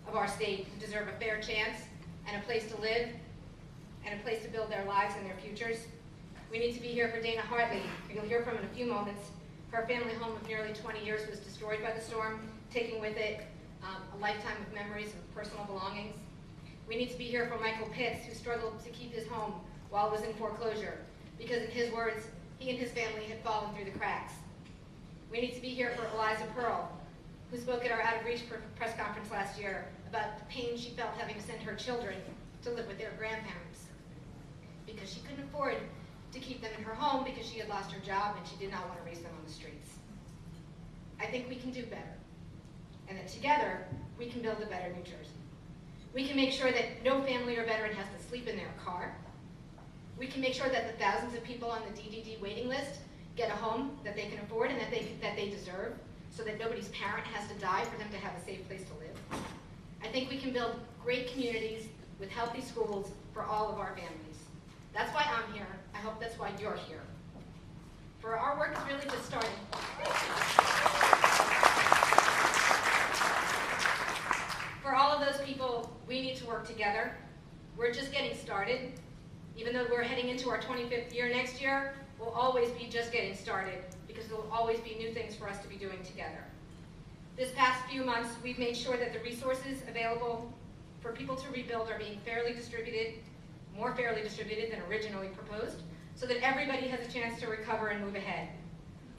of our state who deserve a fair chance and a place to live and a place to build their lives and their futures. We need to be here for Dana Hartley, who you'll hear from in a few moments. Her family home of nearly 20 years was destroyed by the storm, taking with it a lifetime of memories and personal belongings. We need to be here for Michael Pitts, who struggled to keep his home while it was in foreclosure, because in his words, he and his family had fallen through the cracks. We need to be here for Eliza Pearl, who spoke at our Out of Reach press conference last year about the pain she felt having to send her children to live with their grandparents, because she couldn't afford to keep them in her home because she had lost her job and she did not want to raise them on the streets. I think we can do better, and that together we can build a better New Jersey. We can make sure that no family or veteran has to sleep in their car. We can make sure that the thousands of people on the DDD waiting list get a home that they can afford and that they deserve, so that nobody's parent has to die for them to have a safe place to live. I think we can build great communities with healthy schools for all of our families. That's why I'm here. I hope that's why you're here. For our work is really just starting. For all of those people, we need to work together. We're just getting started. Even though we're heading into our 25th year next year, we'll always be just getting started because there will always be new things for us to be doing together. This past few months, we've made sure that the resources available for people to rebuild are being fairly distributed, more fairly distributed than originally proposed, so that everybody has a chance to recover and move ahead.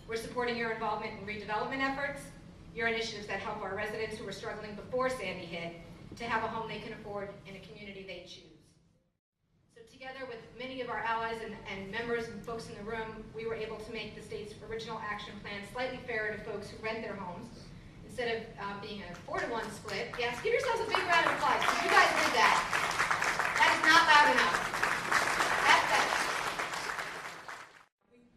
We're supporting your involvement in redevelopment efforts, your initiatives that help our residents who were struggling before Sandy hit to have a home they can afford in a community they choose. So together with many of our allies and members and folks in the room, we were able to make the state's original action plan slightly fairer to folks who rent their homes. Instead of being a 4-to-1 split, yes, give yourselves a big round of applause, because you guys did that. That is not loud enough.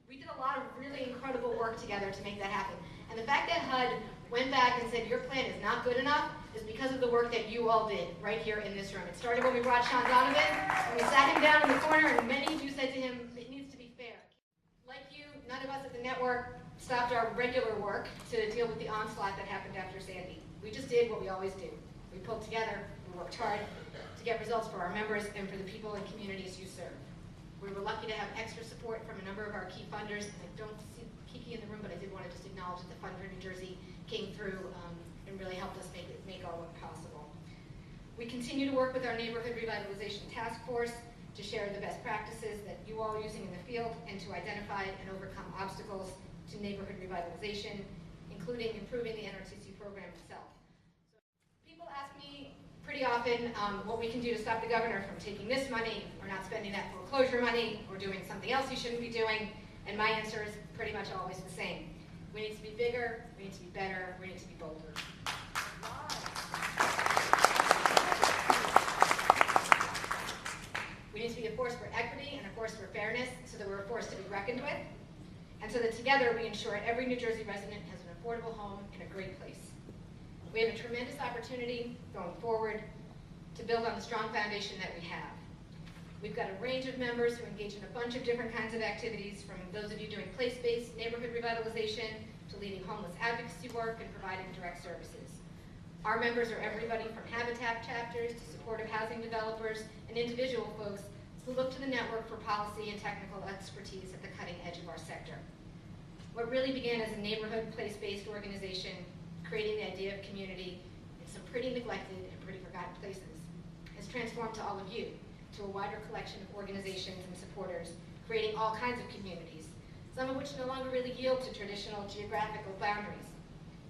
We did a lot of really incredible work together to make that happen. And the fact that HUD went back and said your plan is not good enough is because of the work that you all did right here in this room. It started when we brought Sean Donovan, and we sat him down in the corner, and many of you said to him, it needs to be fair. Like you, none of us at the network stopped our regular work to deal with the onslaught that happened after Sandy. We just did what we always do. We pulled together, we worked hard to get results for our members and for the people and communities you serve. We were lucky to have extra support from a number of our key funders, and I don't see Kiki in the room, but I did want to just acknowledge that the Fund for New Jersey came through and really helped us make our work possible. We continue to work with our Neighborhood Revitalization Task Force to share the best practices that you all are using in the field and to identify and overcome obstacles to neighborhood revitalization, including improving the NRCC program itself. So people ask me pretty often what we can do to stop the governor from taking this money or not spending that foreclosure money or doing something else he shouldn't be doing, and my answer is pretty much always the same. We need to be bigger, we need to be better, we need to be bolder. We need to be a force for equity and a force for fairness so that we're a force to be reckoned with, and so that together we ensure every New Jersey resident has an affordable home in a great place. We have a tremendous opportunity going forward to build on the strong foundation that we have. We've got a range of members who engage in a bunch of different kinds of activities, from those of you doing place-based neighborhood revitalization to leading homeless advocacy work and providing direct services. Our members are everybody from habitat chapters to supportive housing developers and individual folks who look to the network for policy and technical expertise at the cutting edge of our sector. What really began as a neighborhood place-based organization, creating the idea of community in some pretty neglected and pretty forgotten places, has transformed to all of you, to a wider collection of organizations and supporters, creating all kinds of communities, some of which no longer really yield to traditional geographical boundaries.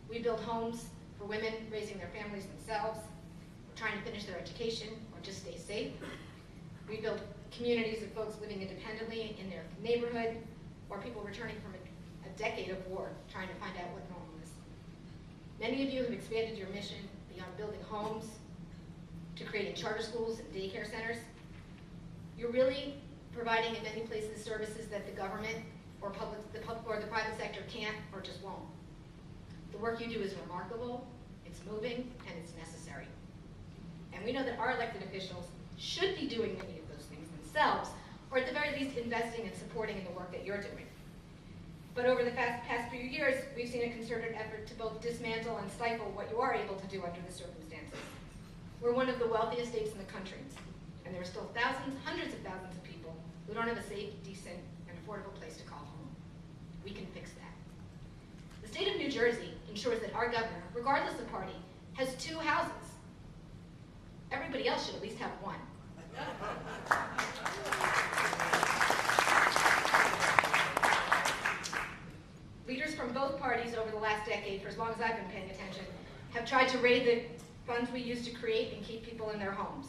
We build homes for women raising their families themselves, or trying to finish their education, or just stay safe. We build communities of folks living independently in their neighborhood, or people returning from a decade of war, trying to find out what normal is. Many of you have expanded your mission beyond building homes to creating charter schools and daycare centers. You're really providing in many places services that the government or the private sector can't or just won't. The work you do is remarkable, it's moving, and it's necessary. And we know that our elected officials should be doing many of those things themselves, or at the very least investing and supporting in the work that you're doing. But over the past few years, we've seen a concerted effort to both dismantle and stifle what you are able to do under the circumstances. We're one of the wealthiest states in the country, and there are still thousands, hundreds of thousands of people who don't have a safe, decent, and affordable place to call home. We can fix that. The state of New Jersey ensures that our governor, regardless of party, has 2 houses. Everybody else should at least have 1. Leaders from both parties over the last decade, for as long as I've been paying attention, have tried to raid the funds we use to create and keep people in their homes.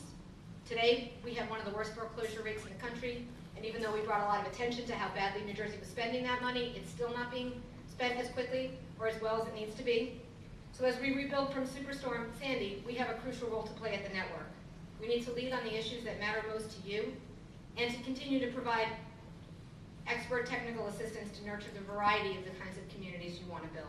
Today, we have one of the worst foreclosure rates in the country, and even though we brought a lot of attention to how badly New Jersey was spending that money, it's still not being spent as quickly or as well as it needs to be. So as we rebuild from Superstorm Sandy, we have a crucial role to play at the network. We need to lead on the issues that matter most to you, and to continue to provide expert technical assistance to nurture the variety of the kinds of communities you want to build.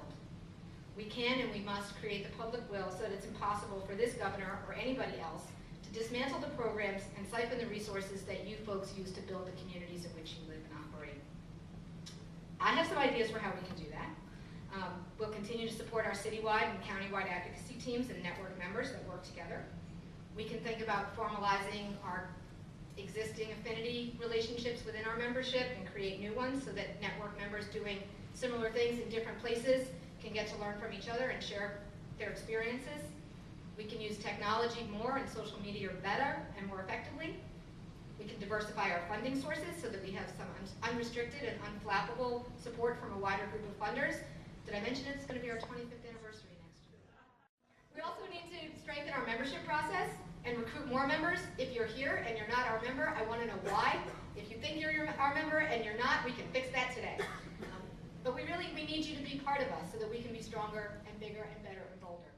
We can and we must create the public will so that it's impossible for this governor or anybody else to dismantle the programs and siphon the resources that you folks use to build the communities in which you live and operate. I have some ideas for how we can do that. We'll continue to support our citywide and countywide advocacy teams and network members that work together. We can think about formalizing our existing affinity relationships within our membership and create new ones so that network members doing similar things in different places can get to learn from each other and share their experiences. We can use technology more and social media better and more effectively. We can diversify our funding sources so that we have some unrestricted and unflappable support from a wider group of funders. Did I mention it's going to be our 25th anniversary next year? We also need to strengthen our membership process and recruit more members. If you're here and you're not our member, I want to know why. If you think you're our member and you're not, we can fix that today. But we need you to be part of us so that we can be stronger and bigger and better and bolder.